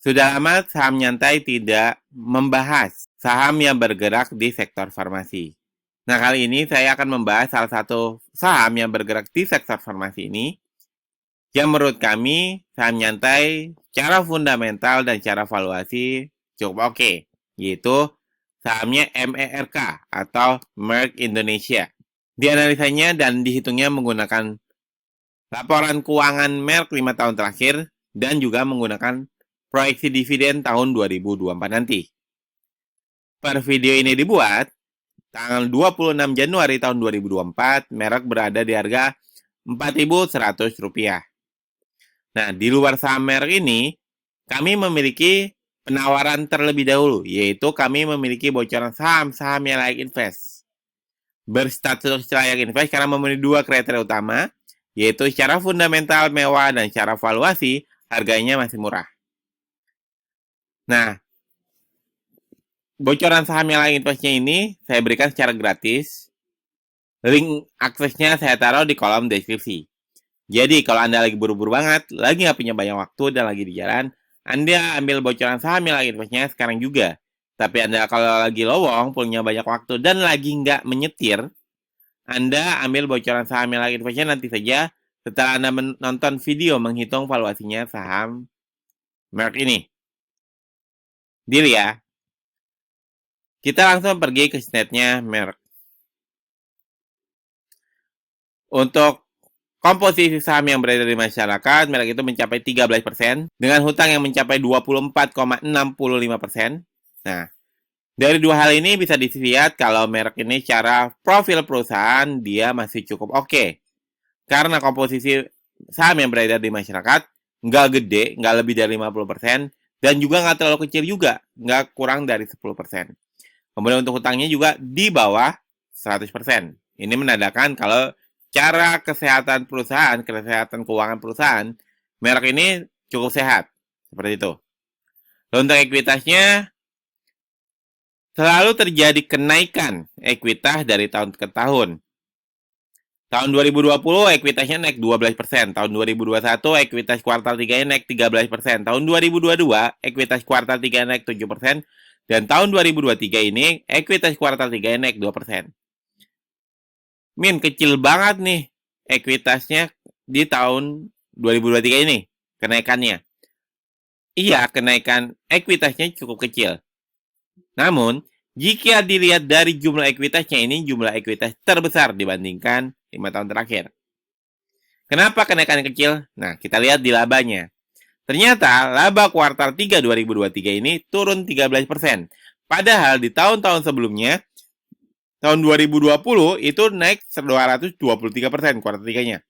Sudah lama saham nyantai tidak membahas saham yang bergerak di sektor farmasi. Nah, kali ini saya akan membahas salah satu saham yang bergerak di sektor farmasi ini, yang menurut kami saham nyantai secara fundamental dan secara valuasi cukup oke, yaitu sahamnya MERK atau Merck Indonesia. Dianalisanya dan dihitungnya menggunakan laporan keuangan Merck 5 tahun terakhir dan juga menggunakan proyeksi dividen tahun 2024 nanti. Per video ini dibuat tanggal 26 Januari tahun 2024, Merck berada di harga Rp4.100. Nah, di luar saham Merck ini, kami memiliki penawaran terlebih dahulu, yaitu kami memiliki bocoran saham-saham yang layak invest. Berstatus layak invest karena memenuhi dua kriteria utama, yaitu secara fundamental mewah dan secara valuasi harganya masih murah. Nah, bocoran saham yang layak investnya ini saya berikan secara gratis. Link aksesnya saya taruh di kolom deskripsi. Jadi kalau Anda lagi buru-buru banget, lagi nggak punya banyak waktu dan lagi di jalan, Anda ambil bocoran saham yang layak investnya sekarang juga. Tapi Anda kalau lagi lowong, punya banyak waktu dan lagi nggak menyetir, Anda ambil bocoran saham yang layak investnya nanti saja setelah Anda menonton video menghitung valuasinya saham Merck ini. Deal ya. Kita langsung pergi ke snapnya Merck. Untuk komposisi saham yang beredar di masyarakat, Merck itu mencapai 13% dengan hutang yang mencapai 24,65%. Nah, dari dua hal ini bisa dilihat kalau Merck ini secara profil perusahaan dia masih cukup oke. Karena komposisi saham yang beredar di masyarakat nggak gede, nggak lebih dari 50%, dan juga nggak terlalu kecil juga, nggak kurang dari 10%. Kemudian untuk hutangnya juga di bawah 100%. Ini menandakan kalau cara kesehatan perusahaan, kesehatan keuangan perusahaan, Merck ini cukup sehat. Seperti itu. Untuk ekuitasnya, selalu terjadi kenaikan ekuitas dari tahun ke tahun. Tahun 2020 ekuitasnya naik 12%, tahun 2021 ekuitas kuartal 3 naik 13%, tahun 2022 ekuitas kuartal 3 naik 7%, dan tahun 2023 ini ekuitas kuartal 3 naik 2%. Min, kecil banget nih ekuitasnya di tahun 2023 ini, kenaikannya. Iya, kenaikan ekuitasnya cukup kecil. Namun, jika dilihat dari jumlah ekuitasnya ini, jumlah ekuitas terbesar dibandingkan 5 tahun terakhir. Kenapa kenaikan kecil? Nah, kita lihat di labanya. Ternyata laba kuartal 3 2023 ini turun 13%. Padahal di tahun-tahun sebelumnya, tahun 2020 itu naik 223% kuartal 3-nya.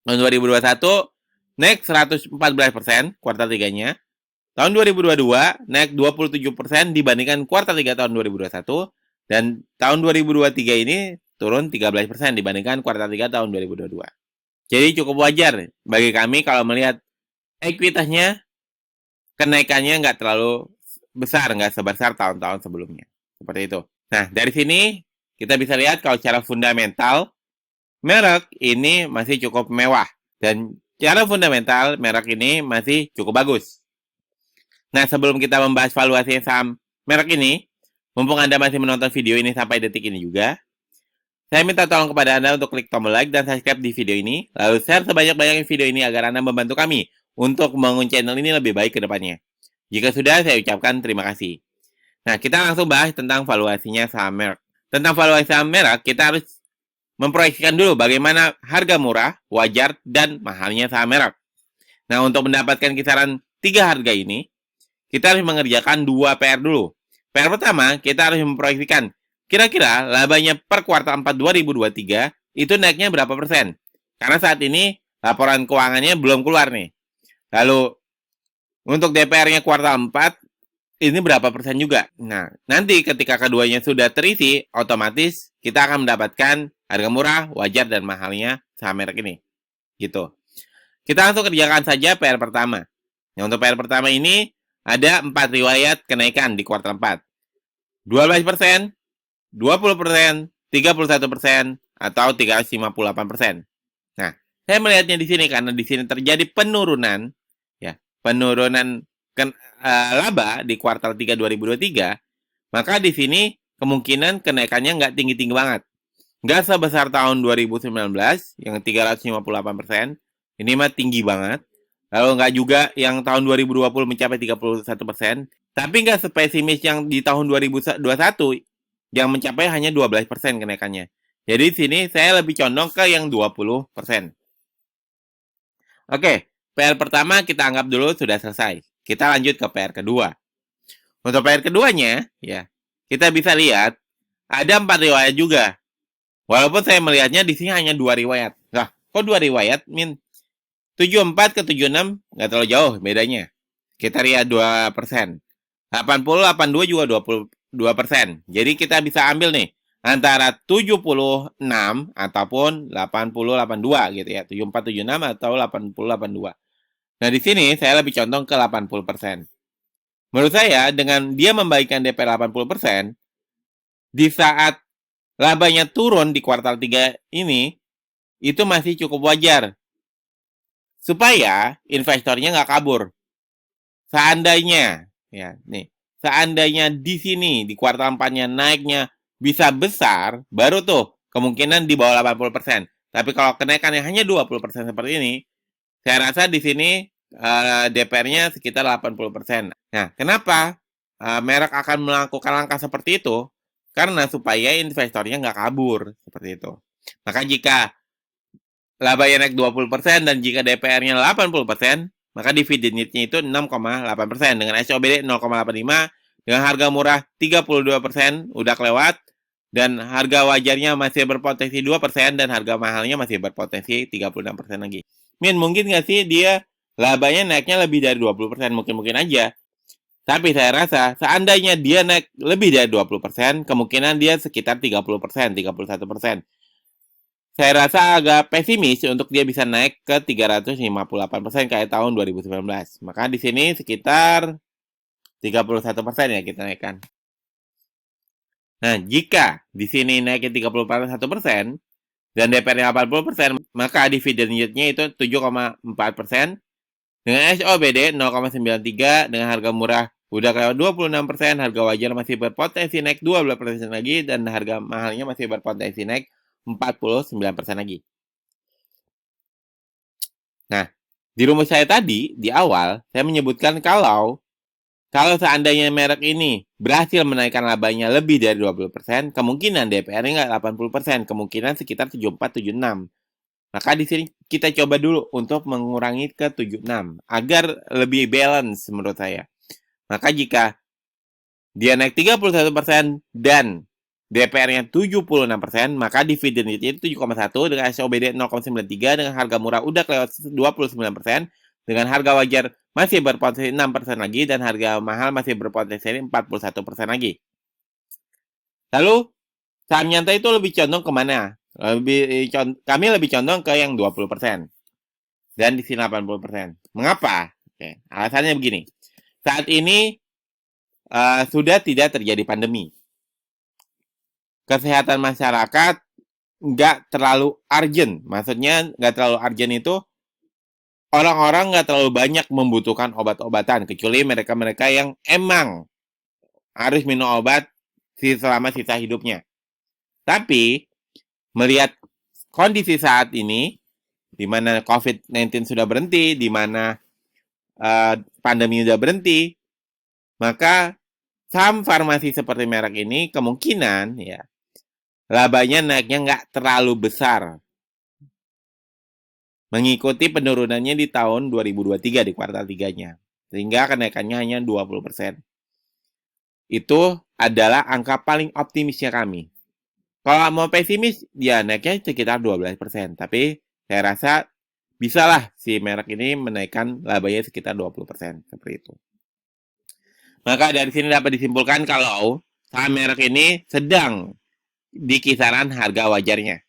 Tahun 2021 naik 114% kuartal 3-nya. Tahun 2022 naik 27% dibandingkan kuartal 3 tahun 2021. Dan tahun 2023 ini turun 13% dibandingkan kuartal 3 tahun 2022. Jadi cukup wajar bagi kami kalau melihat ekuitasnya kenaikannya nggak terlalu besar, nggak sebesar tahun-tahun sebelumnya. Seperti itu. Nah, dari sini kita bisa lihat kalau secara fundamental, Merck ini masih cukup mewah. Dan secara fundamental, Merck ini masih cukup bagus. Nah, sebelum kita membahas valuasi saham Merck ini, mumpung Anda masih menonton video ini sampai detik ini juga, saya minta tolong kepada Anda untuk klik tombol like dan subscribe di video ini, lalu share sebanyak-banyaknya video ini agar Anda membantu kami untuk membangun channel ini lebih baik ke depannya. Jika sudah, saya ucapkan terima kasih. Nah, kita langsung bahas tentang valuasinya saham Merck. Tentang valuasi saham Merck, kita harus memproyeksikan dulu bagaimana harga murah, wajar, dan mahalnya saham Merck. Nah, untuk mendapatkan kisaran 3 harga ini, kita harus mengerjakan 2 PR dulu. PR pertama, kita harus memproyeksikan kira-kira labanya per kuartal 4 2023 itu naiknya berapa persen. Karena saat ini laporan keuangannya belum keluar nih. Lalu untuk DPR-nya kuartal 4 ini berapa persen juga. Nah, nanti ketika keduanya sudah terisi, otomatis kita akan mendapatkan harga murah, wajar, dan mahalnya saham Merck ini. Gitu. Kita langsung kerjakan saja PR pertama. Nah, untuk PR pertama ini ada 4 riwayat kenaikan di kuartal 4. 12%, 20%, 31%, atau 358%. Nah, saya melihatnya di sini karena di sini terjadi penurunan, ya, penurunan laba di kuartal 3 2023, maka di sini kemungkinan kenaikannya nggak tinggi-tinggi banget. Nggak sebesar tahun 2019 yang 358%, ini mah tinggi banget. Lalu nggak juga yang tahun 2020 mencapai 31%, tapi nggak sepesimis yang di tahun 2021 yang mencapai hanya 12% kenaikannya. Jadi di sini saya lebih condong ke yang 20%. Oke, PR pertama kita anggap dulu sudah selesai. Kita lanjut ke PR kedua. Untuk PR keduanya, ya, kita bisa lihat ada 4 riwayat juga. Walaupun saya melihatnya di sini hanya 2 riwayat. Nah, kok 2 riwayat, Min? 74 ke 76 nggak terlalu jauh bedanya. Kita lihat 2%. 80, 82 juga 22%. Jadi kita bisa ambil nih antara 76 ataupun 80, 82 gitu ya. 74, 76 atau 80, 82. Nah, di sini saya lebih condong ke 80%. Menurut saya, dengan dia membagikan DP 80%, di saat labanya turun di kuartal 3 ini, itu masih cukup wajar. Supaya investornya nggak kabur. Seandainya, ya, nih, seandainya di sini, di kuartal 4-nya naiknya bisa besar, baru tuh kemungkinan di bawah 80%. Tapi kalau kenaikannya hanya 20% seperti ini, saya rasa di sini DPR-nya sekitar 80%. Nah, kenapa merek akan melakukan langkah seperti itu? Karena supaya investornya nggak kabur, seperti itu. Maka jika labanya naik 20% dan jika DPR-nya 80%, maka dividend yield-nya itu 6,8%. Dengan SOBD 0,85, dengan harga murah 32% udah kelewat, dan harga wajarnya masih berpotensi 2%, dan harga mahalnya masih berpotensi 36% lagi. Min, mungkin nggak sih dia labanya naiknya lebih dari 20%? Mungkin aja. Tapi saya rasa seandainya dia naik lebih dari 20%, kemungkinan dia sekitar 30%, 31%. Saya rasa agak pesimis untuk dia bisa naik ke 358% kayak tahun 2019. Maka di sini sekitar 31% ya kita naikkan. Nah, jika di sini naikin 31% dan DPR-nya 80%, maka dividen yield-nya itu 7,4%. Dengan SOBD 0,93, dengan harga murah udah kelewat 26%, harga wajar masih berpotensi naik 12% lagi, dan harga mahalnya masih berpotensi naik 49% lagi. Nah, di rumus saya tadi, di awal, saya menyebutkan kalau seandainya merek ini berhasil menaikkan labanya lebih dari 20%, kemungkinan DPR-nya nggak 80%, kemungkinan sekitar 74-76. Maka di sini kita coba dulu untuk mengurangi ke 76, agar lebih balance menurut saya. Maka jika dia naik 31% dan DPR-nya 76%, maka dividen itu 7,1 dengan SOBD 0,93, dengan harga murah udah kelewat 29%, dengan harga wajar masih berpotensi 6% lagi, dan harga mahal masih berpotensi 41% lagi. Lalu, saham nyantai itu lebih condong kemana? Kami lebih condong ke yang 20%. Dan di sini 80%. Mengapa? Oke, alasannya begini. Saat ini sudah tidak terjadi pandemi. Kesehatan masyarakat nggak terlalu urgent. Maksudnya nggak terlalu urgent itu orang-orang nggak terlalu banyak membutuhkan obat-obatan, kecuali mereka-mereka yang emang harus minum obat selama sisa hidupnya. Tapi melihat kondisi saat ini, di mana COVID-19 sudah berhenti, di mana pandemi sudah berhenti, maka saham farmasi seperti merek ini kemungkinan ya labanya naiknya nggak terlalu besar, mengikuti penurunannya di tahun 2023 di kuartal 3-nya, sehingga kenaikannya hanya 20%. Itu adalah angka paling optimisnya kami. Kalau mau pesimis, ya naiknya sekitar 12%. Tapi saya rasa bisalah si merek ini menaikkan labanya sekitar 20%. Seperti itu. Maka dari sini dapat disimpulkan kalau saham merek ini sedang di kisaran harga wajarnya.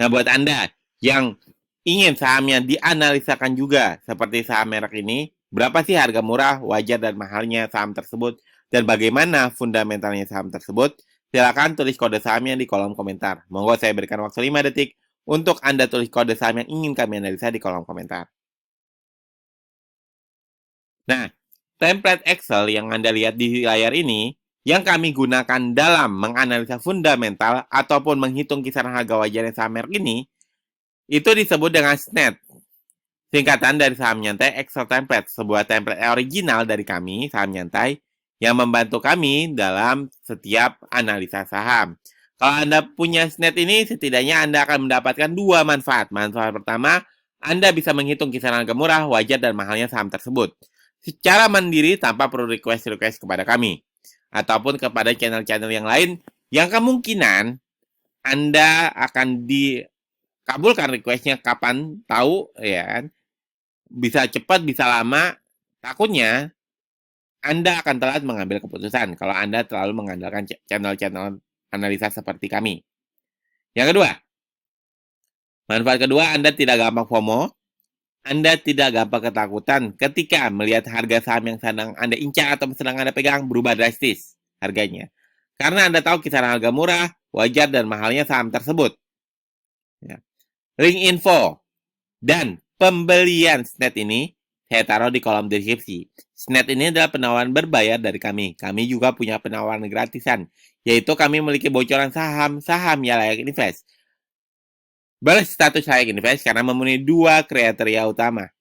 Nah, buat Anda yang ingin sahamnya dianalisakan juga seperti saham merek ini, berapa sih harga murah, wajar, dan mahalnya saham tersebut, dan bagaimana fundamentalnya saham tersebut, silakan tulis kode sahamnya di kolom komentar. Monggo saya berikan waktu 5 detik untuk Anda tulis kode saham yang ingin kami analisa di kolom komentar. Nah, template Excel yang Anda lihat di layar ini, yang kami gunakan dalam menganalisa fundamental ataupun menghitung kisaran harga wajar saham merek ini, itu disebut dengan SNET. Singkatan dari Saham Nyantai Excel Template, sebuah template original dari kami, Saham Nyantai, yang membantu kami dalam setiap analisa saham. Kalau Anda punya SNET ini, setidaknya Anda akan mendapatkan dua manfaat. Manfaat pertama, Anda bisa menghitung kisaran harga murah, wajar, dan mahalnya saham tersebut secara mandiri tanpa perlu request kepada kami ataupun kepada channel-channel yang lain yang kemungkinan Anda akan dikabulkan requestnya kapan tahu, ya kan? Bisa cepat, bisa lama. Takutnya Anda akan telat mengambil keputusan kalau Anda terlalu mengandalkan channel-channel analisa seperti kami. Yang kedua, manfaat kedua, Anda tidak gampang FOMO. Anda tidak gampang ketakutan ketika melihat harga saham yang sedang Anda incar atau sedang Anda pegang berubah drastis harganya. Karena Anda tahu kisaran harga murah, wajar, dan mahalnya saham tersebut. Ya. Link info dan pembelian SNET ini saya taruh di kolom deskripsi. SNET ini adalah penawaran berbayar dari kami. Kami juga punya penawaran gratisan, yaitu kami memiliki bocoran saham yang layak invest. Berstatus layak invest karena memenuhi dua kriteria utama,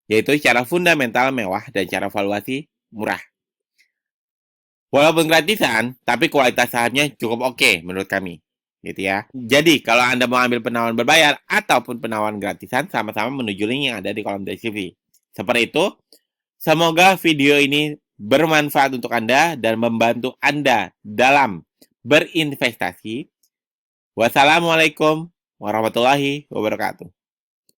yaitu secara fundamental mewah dan secara valuasi murah. Walaupun gratisan, tapi kualitas sahamnya cukup oke menurut kami, gitu ya. Jadi kalau Anda mau ambil penawaran berbayar ataupun penawaran gratisan, sama-sama menuju link yang ada di kolom deskripsi. Seperti itu, semoga video ini bermanfaat untuk Anda dan membantu Anda dalam berinvestasi. Wassalamualaikum warahmatullahi wabarakatuh.